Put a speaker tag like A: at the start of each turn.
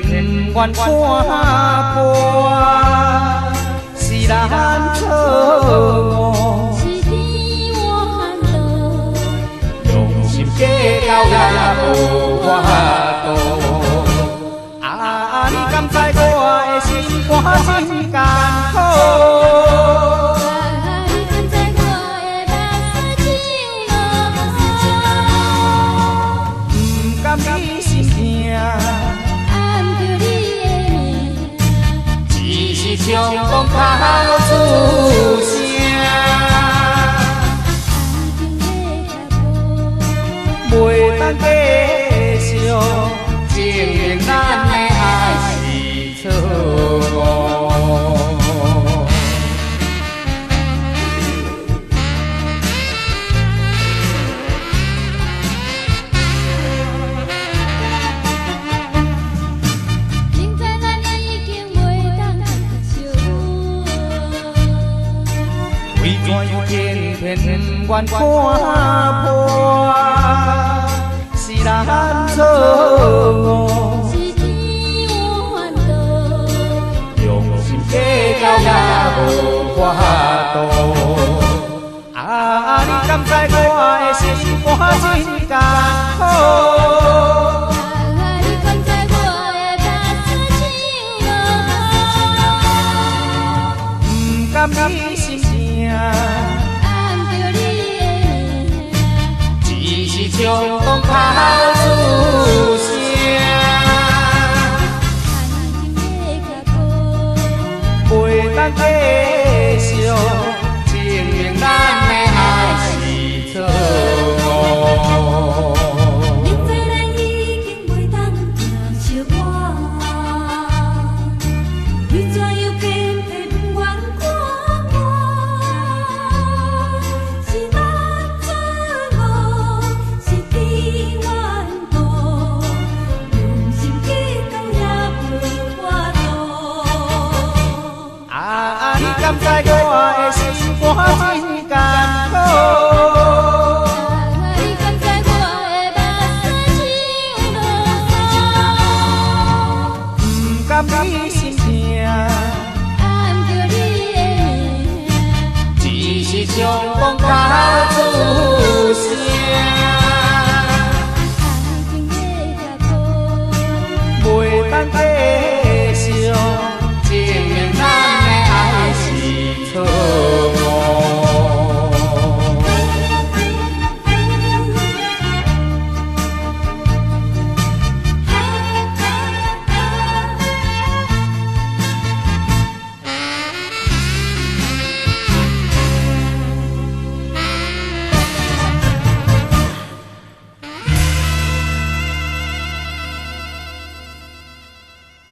A: 片愿看破，是咱错误。
B: 是天我hand落，
A: 用心计较也无法度。你敢知我的心肝真艰苦？你心痛，
B: 按着你的名，
A: 只是冲动口出声。袂当继续，证明咱的爱是错误。为怎样偏偏愿看破？是咱错误。
B: 是天我hand落，
A: 用心计较也无法度。你敢知我的心肝真艰苦？
B: 你敢知我的目屎像落？
A: 不甘你心痛，
B: 按着你的名，
A: 只是冲动口出声。袂当继续，证明咱的爱是错误。
B: 明知咱已经袂当疼惜我，为怎样偏偏不愿看破？是咱错误，是天怨妒，用心计较也无法度。
A: 你敢知我的心肝真